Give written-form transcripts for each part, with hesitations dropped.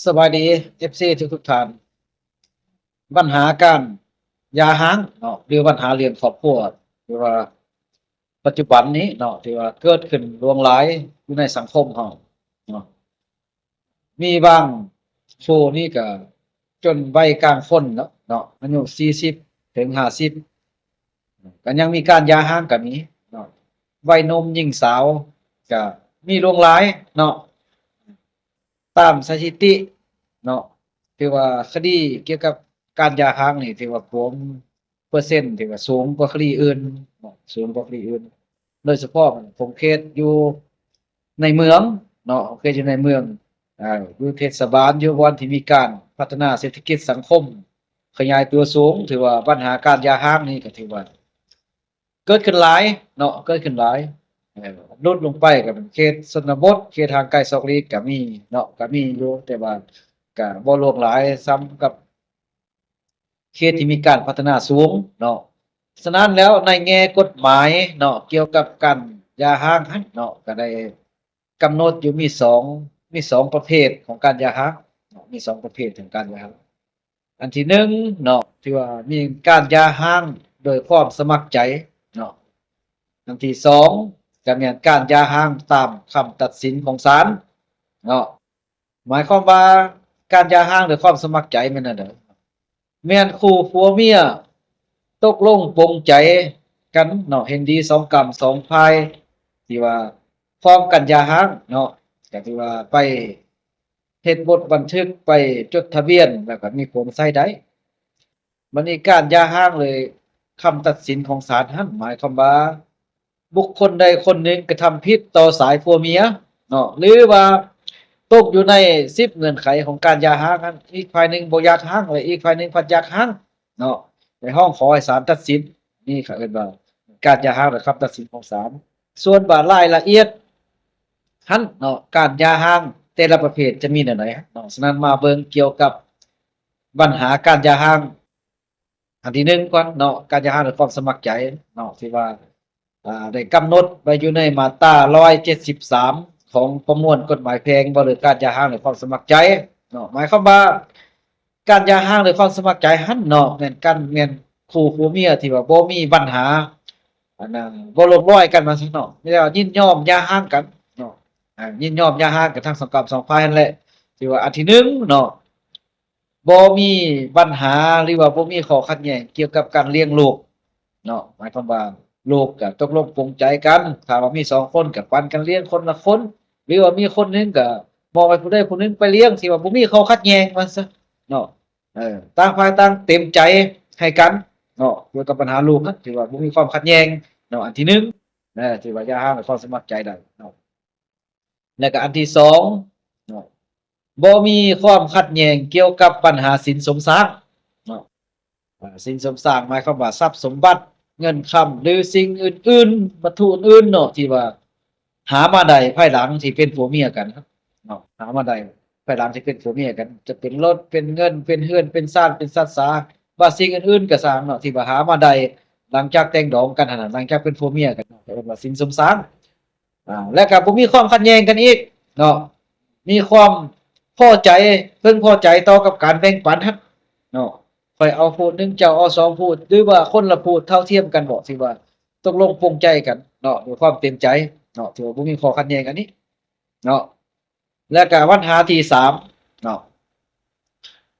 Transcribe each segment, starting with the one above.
สบายดี FC ทุกท่านปัญหาการยาฮ้างเนาะหรือปัญหาเรื่องครอบครัวหรือว่าปัจจุบันนี้เนาะที่ว่าเกิดขึ้นหลวงหลายอยู่ในสังคมเฮาเนาะมีบางผู้นี่ก็จนวัยกลางคนเนาะอายุ40ถึง50ก็ยังมีการยาฮ้างก็มีเนาะวัยหนุ่มหญิงสาวก็มีหลวงหลายเนาะ ตามสถิติเนาะที่ว่าคดีเกี่ยวกับการยาค้างนี่ที่ว่าผมเปอร์เซ็นต์ที่ว่าสูงกว่าคดีอื่นเนาะสูงกว่าคดีอื่นโดยเฉพาะผมเคสอยู่ในเมืองเนาะเคสอยู่ในเมืองอยู่เทศบาลอยู่วันที่มีการพัฒนาเศรษฐกิจสังคมขยายตัวสูงถือว่าปัญหาการยาค้างนี่ก็ถือว่าเกิดขึ้นหลายเนาะเกิดขึ้นหลาย ลดลงไปก็เป็นเขตชนบทเขตห่างไกลซอกหลีกก็มีเนาะก็มีอยู่แต่ว่าก็บ่หลากหลายส่ำกับเขตที่มีการพัฒนาสูงเนาะฉะนั้นแล้วในแง่กฎหมายเนาะเกี่ยวกับการหย่าร้างหั้นเนาะก็ได้กำหนดอยู่มีสองประเภทของการหย่าร้างเนาะมี2ประเภทของการหย่าร้างอันที่1เนาะที่ว่ามีการหย่าร้างโดยความสมัครใจเนาะ อันที่2ก็แม่นการหย่าร้างตามคำตัดสินของศาลเนาะหมายความว่าการหย่าร้างด้วยความสมัครใจแม่นอันใดแม่นคู่ผัวเมียตกลงปลงใจกันเนาะเห็นดีสองกรรมสองพายที่ว่าพร้อมกันหย่าร้างเนาะก็ที่ว่าไปเฮ็ดบทบันทึกไปจดทะเบียนแล้วก็มีผลใช้ได้บัดนี้การหย่าร้างเลยคำตัดสินของศาลนั้นหมายความว่า บุคคลใดคนหนึ่งกระทำผิดต่อสายผัวเมียเนาะหรือว่าตกอยู่ใน10เงื่อนไขของการหย่าร้างนั้นอีกฝ่ายหนึ่งบ่อยากร้างและอีกฝ่ายหนึ่งพัดอยากร้างเนาะในห้องขอให้ศาลตัดสินนี่เขาเอิ้นว่าการหย่าร้างหรือคำตัดสินของศาลส่วนรายละเอียดหั้นเนาะการหย่าร้างแต่ละประเภทจะมีแนวไหนเนาะฉะนั้นมาเบิ่งเกี่ยวกับปัญหาการหย่าร้างอันที่1ก่อนเนาะการหย่าร้างด้วยความสมัครใจเนาะที่ว่า ได้กำหนดไว้อยู่ในมาตรา173ของประมวลกฎหมายแพ่งบ่หรือการหย่าร้างด้วยความสมัครใจเนาะหมายความว่าการหย่าร้างด้วยความสมัครใจหั้นเนาะแม่นคู่ผัวเมียที่ว่าบ่มีปัญหาอันนั้นบ่ลงรอยกันว่าซั่นเนาะไม่ได้ว่ายินยอมหย่าร้างกันเนาะยินยอมหย่าร้างกันทั้งสองกรรมสองฝ่ายนั่นแหละที่ว่าอันที่หนึ่งเนาะบ่มีปัญหาหรือว่าบ่มีข้อขัดแย้งเกี่ยวกับการเลี้ยงลูก เนาะหมายความว่าลูกก็ตกลงปลงใจกันถ้าว่ามี2คนก็ปันกันเลี้ยงคนละคนหรือว่ามีคนหนึงก็มอบให้ผู้ใดผู้หนึ่งไปเลี้ยงที่ว่าบ่มีข้อขัดแย้งว่าซะเนาะต่างฝ่ายต่างเต็มใจให้กันเนาะเกี่ยวกับปัญหาลูกนะที่ว่าบ่มีความขัดแย้งเนาะอันที่1ที่ว่าอย่าหาให้ความสมัครใจได้เนาะแล้วก็อันที่2เนาะบ่มีความขัดแย้งเกี่ยวกับปัญหาสินสมทรัพย์เนาะ สิ่งเสริมสร้างหมายความว่าทรัพย์สมบัติเงินคำหรือสิ่งอื่นๆวัตถุอื่นๆเนาะที่ว่าหามาได้ภายหลังที่เป็นผัวเมียกันครับเนาะหามาได้ภายหลังที่เป็นผัวเมียกันจะเป็นรถเป็นเงินเป็นเรือนเป็นบ้านเป็นทรัพย์สาว่าสิ่งอื่นๆก็สร้างเนาะที่ว่าหามาได้หลังจากแต่งดองกันหั่นน่ะหลังจากเป็นผัวเมียกันเนาะเรียกว่าสินสมทรัพย์แล้วก็บ่มีความขัดแย้งกันอีกเนาะมีความพอใจพึงพอใจต่อกับการแบ่งปันครับเนาะ ข้อยเอาพูดหนึ่งเจ้าเอา2พูดหรือว่าคนละพูดเท่าเทียมกันบ่ที่ว่าตกลงปลงใจกันเนาะด้วยความเต็มใจเนาะที่ว่าบ่มีข้อขัดแย้งอันนี้เนาะแล้วก็ปัญหาที่3เนาะ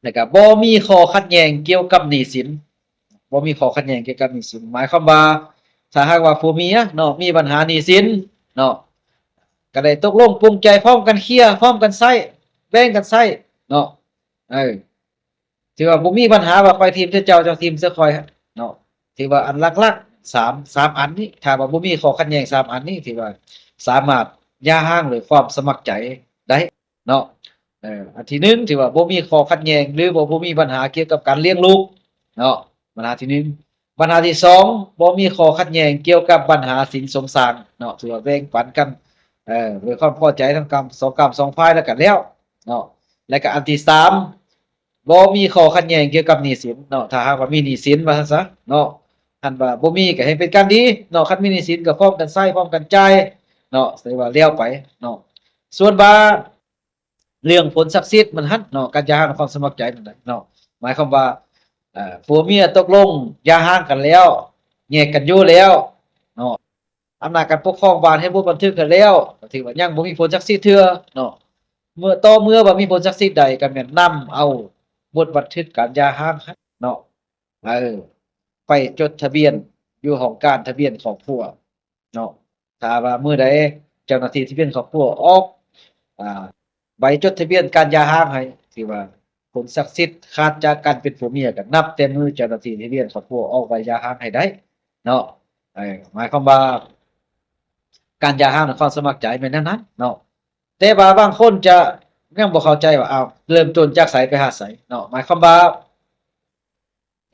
แล้วก็บ่มีข้อขัดแย้งเกี่ยวกับหนี้สินบ่มีข้อขัดแย้งเกี่ยวกับหนี้สินหมายความว่าถ้าหากว่าผัวเมียเนาะมีปัญหาหนี้สินเนาะก็ได้ตกลงปลงใจพร้อมกันเคลียร์พร้อมกันใช้แบ่งกันใช้เนาะเออ ที่ว่าบ่มีปัญหาว่าข้อยทีมเจ้าทีมเสื้อข้อยเนาะที่ว่าอันหลักๆ3อันนี้ถ้าว่าบ่มีข้อขัดแย้ง3อันนี้ที่ว่าสามารถหย่าร้างหรือความสมัครใจได้เนาะอันที่1ที่ว่าบ่มีข้อขัดแย้งหรือบ่มีปัญหาเกี่ยวกับการเลี้ยงลูกเนาะปัญหาที่1ปัญหาที่2บ่มีข้อขัดแย้งเกี่ยวกับปัญหาสินสมทรัพย์เนาะที่ว่าแบ่งปันกันด้วยความพอใจทั้งกรรมสองฝ่ายแล้วกันแล้วเนาะแล้วก็อันที่3 บ่มีข้อขัดแย้งเกี่ยวกับหนี้สินเนาะถ้าหากว่ามีหนี้สินว่าซั่นซะเนาะคันว่าบ่มีก็ให้เป็นการดีเนาะคันมีหนี้สินก็พร้อมกันใช้พร้อมกันจ่ายเนาะถือว่าแล้วไปเนาะส่วนว่า เรื่องผลศักดิ์สิทธิ์มันหั่นเนาะการหย่าร้างด้วยความสมัครใจนั่นแหละเนาะหมายความว่าผัวเมียตกลงหย่าร้างกันแล้วแยกกันอยู่แล้วเนาะอำนาจการปกครองบ้านให้บ่บันทึกกันแล้วก็ถือว่ายังบ่มีผลศักดิ์สิทธิ์เทื่อเนาะเมื่อบ่มีผลศักดิ์สิทธิ์ใดก็แม่นนำเอาบทบันทึกการหย่าร้างเนาะเออไปจดทะเบียนอยู่ห้องการทะเบียนครอบครัวเนาะถ้าว่ามื้อใดเจ้าหน้าที่ทะเบียนครอบครัวออกอ่า ใบจดทะเบียนการหย่าร้างให้ที่ว่าผลศักดิ์สิทธิ์ขาดจากการเป็นผัวเมียก็นับแต่มือเจ้าหน้าที่ทะเบียนครอบครัวออกใบหย่าร้างให้ได้เนาะหมายความว่าการหย่าร้างด้วยความสมัครใจแม่นแนวนั้นเนาะแต่ว่าบางคนจะยังบ่เข้าใจว่าอ้าวเริ่มต้นจากไสไปหาไสเนาะหมายความว่า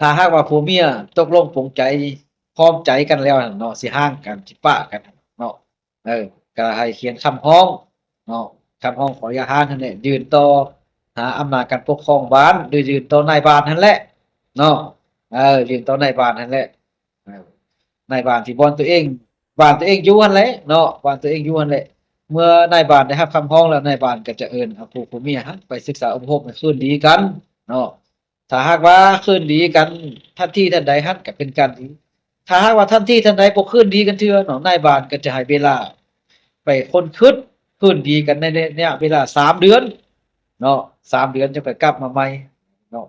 ถ้าหากว่าผัวเมียตกลงปลงใจพร้อมใจกันแล้วนั่นเนาะสิร้างกันสิปะกันเนาะเออก็ให้เขียนคำร้องเนาะคำร้องขอหย่าร้างนั่นแหละยื่นต่อ หาอำนาจการปกครองบ้านโดยยืนต่อนายบ้านนั่นแหละเนาะยืนต่อนายบ้านนั่นแหละเออนายบ้านที่บ่อนตัวเองบ้านตัวเองอยู่หั่นแหละเนาะบ้านตัวเองอยู่หั่นแหละเมื่อนายบ้านได้รับคำร้องแล้วนายบ้านก็จะเอิ้นเอาผู้เมียหั้นไปศึกษาอบรมให้คืนดีกันเนาะถ้าหากว่าคืนดีกันทันทีทันใดหั้นก็เป็นการดีถ้าหากว่าทันทีทันใดบ่คืนดีกันเทื่อเนาะนายบ้านก็จะให้เวลาไปค้นคิดคืนดีกันในระยะเวลา3เดือน เนาะ3เดือนจังค่อยกลับมาใหม่เนาะ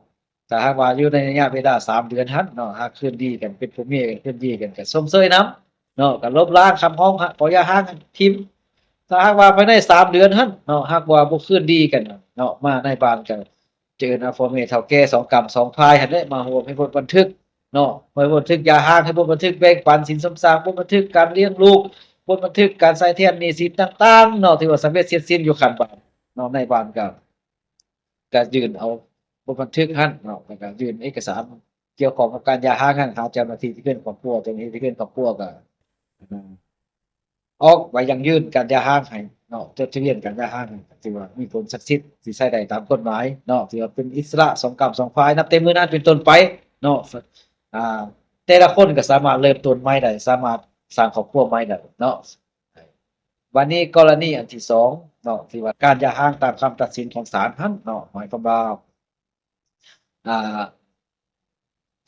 ถ้าหากว่าอยู่ในระยะเวลา3เดือนหั้นเนาะหากคืนดีกันเป็นผัวเมียกันคืนดีกันก็ชมเชยนำเนาะก็ลบล้างคำร้องขออย่าร้างกันทิ่มถ้าหากว่าภายใน3เดือนหั้นเนาะหากว่าบ่คืนดีกันเนาะมาในบ้านก็เจิญเอาพ่อแม่เฒ่าแก่2กรรม2พายหั้นแหละมาร่วมให้บทบันทึกเนาะไว้บทบันทึกอย่าร้างให้บทบันทึกแบ่งปันสินสมทรัพย์บทบันทึกการเลี้ยงลูกบทบันทึกการใช้แทนหนี้สินต่างๆเนาะที่ว่าสำเร็จเสร็จสิ้นอยู่คันบ้านเนาะในบ้านก็ยื่นเอาบทบันทึกหั่นเนาะแล้วก็ยื่นเอกสารเกี่ยวข้องกับการหย่าร้างหั่นหาเจ้าหน้าที่ที่เป็นครอบครัวเจ้าหน้าที่ที่เป็นครอบครัวก็อ่าออกใบยังยื่นการหย่าร้างให้เนาะจดทะเบียนการหย่าร้างให้ถือว่ามีผลศักดิ์สิทธิ์สิใช้ได้ตามกฎหมายเนาะถือว่าเป็นอิสระสองกรรมสองฝ่ายนับแต่มื้อนั้นเป็นต้นไปเนาะอ่าแต่ละคนก็สามารถเริ่มต้นใหม่ได้สามารถสร้างครอบครัวใหม่ได้เนาะวันนี้กรณีอันที่2เนาะที่ว่าการหย่าร้างตามคำตัดสินของศาลหั้นเนาะหมายความว่า อ่า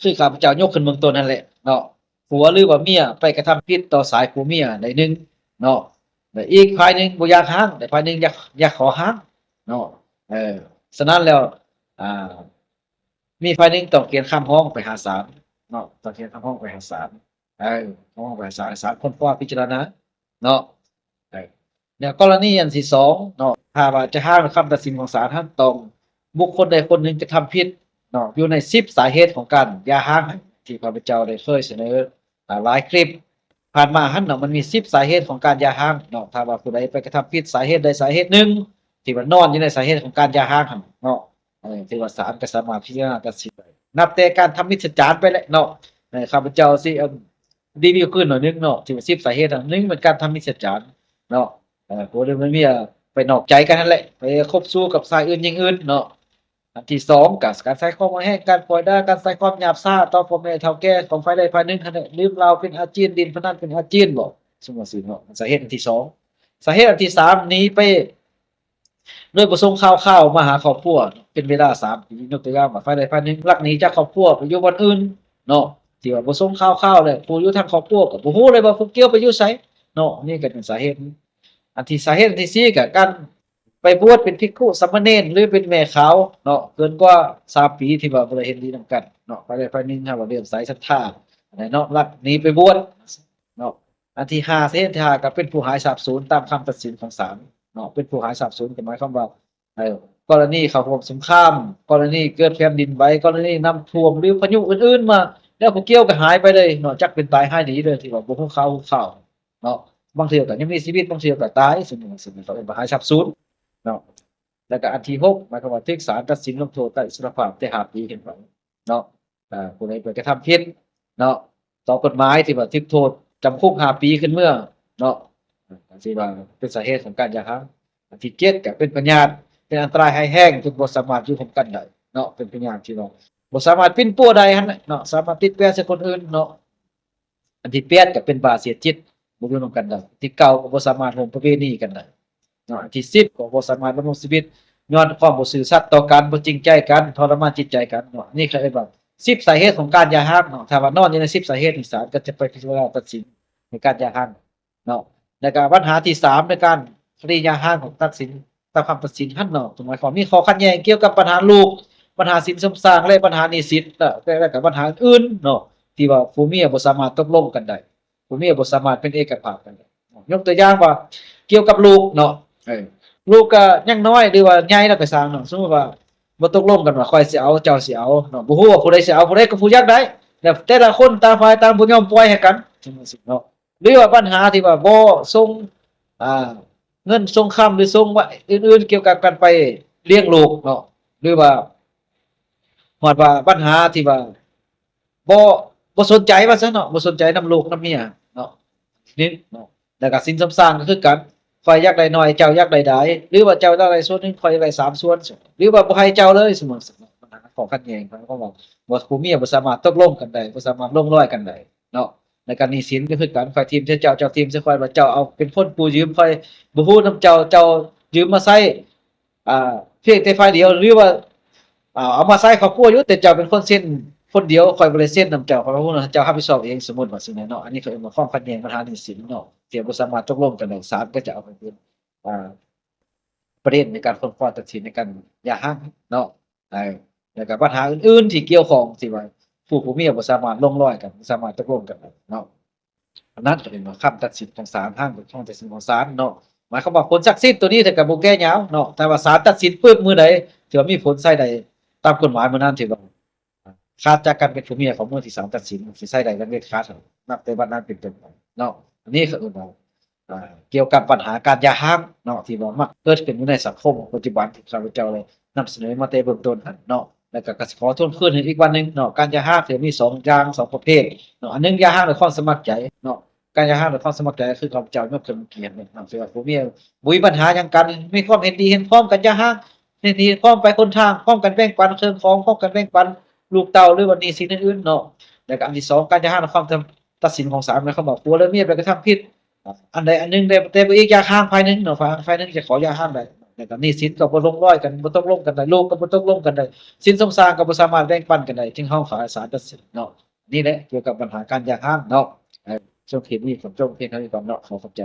คือข้าพเจ้ายกขึ้นเบื้องต้นนั่นแหละเนาะผัวหรือว่าเมียไปกระทำผิดต่อสายผัวเมียได้หนึ่งเนาะแล้วอีกฝ่ายหนึ่งบ่อยากร้างแต่ฝ่ายหนึ่งอยากขอร้างเนาะเออฉะนั้นแล้วอ่ามีฝ่ายหนึ่งต้องเขียนคำร้องไปหาศาลเนาะต้องเขียนคำร้องไปหาศาลเออร้องไปหาศาลศาลคนฟ้องพิจารณาเนาะเออแล้วกรณีอันที่2เนาะถ้าว่าจะห้ามคำตัดสินของศาลท่านต้องบุคคลใดคนหนึ่งกระทำผิด เนาะอยู่ใน10สาเหตุของการหย่าร้างที่ข้าพเจ้าได้เคยเสนอหลายคลิปผ่านมาหั้นเนาะมันมี10สาเหตุของการหย่าร้างเนาะถ้าว่าผู้ใดไปกระทำผิดสาเหตุใดสาเหตุหนึ่งที่ว่านอนอยู่ในสาเหตุของการหย่าร้างหั่นเนาะถือว่าศาลก็สามารถพิจารณาตัดสินได้นับแต่การทำมิจฉาจารไปแล้วเนาะข้าพเจ้าสิรีวิวขึ้นหน่อยนึงเนาะที่ว่า10สาเหตุอันหนึ่งเป็นการทำมิจฉาจารเนาะผัวหรือเมียไปนอกใจกันนั่นแหละไปคบสู้กับชายอื่นหญิงอื่นเนาะ อันที่2ก็การใช้ความรุนแรงการปล่อยด่าการใช้ความหยาบช้าต่อพ่อแม่เฒ่าแก่ของฝ่ายใดฝ่ายหนึ่งหั้นแหละลืมเราเป็นอาจีนดินพนันเป็นอาจีนบ่ซุมว่าซี้เนาะสาเหตุอันที่2สาเหตุอันที่3หนีไปโดยบ่ส่งข่าวมาหาครอบครัวเป็นเวลา3ปียกตัวอย่างว่าฝ่ายใดฝ่ายหนึ่งลักหนีจากครอบครัวไปอยู่บ่อนอื่นเนาะที่ว่าบ่ส่งข่าวแล้วผู้อยู่ทางครอบครัวก็บ่ฮู้เลยว่าผู้เกี่ยวไปอยู่ไสเนาะนี่ก็เป็นสาเหตุอันที่สาเหตุอันที่4ก็การไปบวชเป็นภิกขุสามเณรหรือเป็นแม่ขาวเนาะเกินกว่า3ปีที่ว่าบ่ได้เฮ็ดดีนำกันเนาะฝ่ายใดฝ่ายหนึ่งถ้าว่าเลื่อมใสศรัทธาอันใดเนาะลักหนีไปบวชเนาะอันที่5สาเหตุที่5ก็เป็นผู้หายสาบสูญตามคำตัดสินของศาลเนาะเป็นผู้หายสาบสูญก็หมายความว่ากรณีเข้าร่วมสงครามกรณีเกิดแผ่นดินไหวกรณีน้ำท่วมหรือพายุอื่นๆมาแล้วผู้เกี่ยวก็หายไปเลยเนาะจักเป็นตายหายหนีเลยที่ว่าบ่ฮู้ข่าวเนาะบางเทื่อก็ยังมีชีวิตบางเทื่อก็ตายซึ่งเขาเอิ้นว่าหายสาบสูญ เนาะแล้วก็อันที่6หมายความว่าถึกศาลตัดสินลงโทษได้อิสรภาพแต่5ปีขึ้นไปเนาะผู้ใดไปกระทำผิดเนาะต่อกฎหมายที่ว่าถึกโทษจำคุก5ปีขึ้นเมื่อเนาะก็สิว่าเป็นสาเหตุของการหย่าร้างอันที่7ก็เป็นพยาธิเป็นอันตรายร้ายแรงจนบ่สามารถอยู่ร่วมกันได้เนาะเป็นพยาธิที่ว่าบ่สามารถปิ้นปัวใดหั่นน่ะเนาะสามารถติดแปรใส่คนอื่นเนาะอันที่8ก็เป็นบาเสียจิตบ่อยู่ร่วมกันได้ที่9ก็บ่สามารถร่วมประเวณีกันได้ เนาะอันที่10ก็บ่สามารถดำรงชีวิต ย้อนความบ่ซื่อสัตย์ต่อกันบ่จริงใจกันทรมานจิตใจกันเนาะนี่คือว่า10สาเหตุของการหย่าร้างเนาะถ้าว่านอนอยู่ใน10สาเหตุนี่ศาลก็จะไปพิจารณาตัดสินในการหย่าร้างเนาะแล้วก็ปัญหาที่3ในการคดีหย่าร้างของตัดสินตามคำตัดสินหั้นเนาะหมายความมีข้อขัดแย้งเกี่ยวกับปัญหาลูกปัญหาสินสมทรางและปัญหาหนี้สินแล้วก็ปัญหาอื่นเนาะที่ว่าผัวเมียบ่สามารถตกลงกันได้ผัวเมียบ่สามารถเป็นเอกภาพกันได้ยกตัวอย่างว่าเกี่ยวกับลูกเนาะลูกก็ยังน้อยหรือว่าใหญ่แล้วก็สร้างเนาะสมมุติว่าบ่ตกลงกันว่าข้อยสิเอาเจ้าสิเอาเนาะบ่ฮู้ว่าผู้ใดสิเอาผู้ใดก็ผู้อยากได้แล้วแต่ละคนต่างฝ่ายต่างบ่ยอมปล่อยให้กันจังซี่เนาะหรือว่าปัญหาที่ว่าบ่ส่งอ่าเงินส่งค่ำหรือส่งว่าอื่นๆเกี่ยวกับการไปเลี้ยงลูกเนาะหรือว่าฮอดว่าปัญหาที่ว่าบ่บ่สนใจว่าซั่นเนาะบ่สนใจนำลูกนำเมียเนาะนี่เนาะแล้วก็สินสมทรานก็คือกันข้อยอยากได้น้อยเจ้าอยากได้หลายหรือว่าเจ้าอยากได้ส่วนหนึงข้อยอยากได้3ส่วนหรือว่าบ่ให้เจ้าเลยสมมุติปัญหาข้อขัดแย้งเขาก็ว่าผัวเมียบ่สามารถตกลงกันได้บ่สามารถลงรอยกันได้เนาะแล้วก็หนี้สินก็คือกันข้อยทีมเจ้าเจ้าทีมใส่ข้อยว่าเจ้าเอาเป็นคนกู้ยืมข้อยบ่ฮู้นำเจ้าเจ้ายืมมาใช้เพียงแต่ฝ่ายเดียวหรือว่าเอามาใช้ครอบครัวอยู่แต่เจ้าเป็นคนเซ็นคนเดียวข้อยบ่ได้เซ็นนำเจ้าข้อยบ่ฮู้ว่าเจ้ารับผิดชอบเองสมมุติว่าจั่งใดเนาะอันนี้เขาเรียกว่าความขัดแย้งปัญหาหนี้สินเนาะที่บ่สามารถตกลงกันได้ศาลก็จะเอาไปเป็นอ่า ประเด็นในการฟ้องฟ้องตัดสินในการหย่าร้างเนาะแล้วก็ปัญหาอื่นๆที่เกี่ยวข้องที่ว่าผัวเมียบ่สามารถลงรอยกันบ่สามารถตกลงกันได้เนาะอันนั้นก็เป็นว่าคำตัดสินของศาลทางของตัดสินของศาลเนาะหมายความว่าผลศักดิ์สิทธิ์ตัวนี้ถ้าก็บ่แก้ยาวเนาะแต่ว่าศาลตัดสินปึ๊บมื้อใดถือว่ามีผลใช้ได้ตามกฎหมายมื้อนั้นถือว่าขาดจากการเป็นผัวเมียของมื้อที่ศาลตัดสินสิใช้ได้อย่างเด็ดขาดนับแต่บัดนั้นเป็นต้นไปเนาะอันนี้ก็คือว่า เกี่ยวกับปัญหาการหย่าร้างเนาะที่ว่ามักเกิดขึ้นอยู่ในสังคมปัจจุบันที่ข้าพเจ้าได้นำเสนอมาแต่เบื้องต้นหั้นเนาะแล้วก็สิขอทวนคืนให้อีกวันหนึ่งเนาะการหย่าร้างถือมี2อย่าง2ประเภทเนาะอันหนึ่งหย่าร้างด้วยความสมัครใจเนาะการหย่าร้างด้วยความสมัครใจก็คือข้าพเจ้ายกขึ้นเกียรติเนาะที่ว่าผัวเมียบ่มีปัญหาหยังกันมีความเห็นดีเห็นพ้องกันหย่าร้างเห็นดีเห็นพ้องไปคนทางพร้อมกันแบ่งปันเครื่องของพร้อมกันแบ่งปันลูกเต้าหรือว่าหนี้สินอื่นๆเนาะแล้วก็อันที่2การหย่าร้างด้วยความตัดสินของศาลหมายความว่าผัวและเมียไปกระทำผิด อันใดอันหนึ่งแต่บ่อีกอยากห้ามฝ่ายหนึ่งเนาะฝ่ายหนึ่งจะขออย่าห้ามได้แล้วก็หนี้สินก็บ่ลงรอยกันบ่ตกลงกันได้ลูกก็บ่ตกลงกันได้สินสมทรานก็บ่สามารถแบ่งปันกันได้จึงเฮาขอให้ศาลตัดสินเนาะนี่แหละเกี่ยวกับปัญหาการอย่าห้ามเนาะช่วงคลิปนี้ผมจบเพียงเท่านี้ก่อนเนาะขอขอบใจ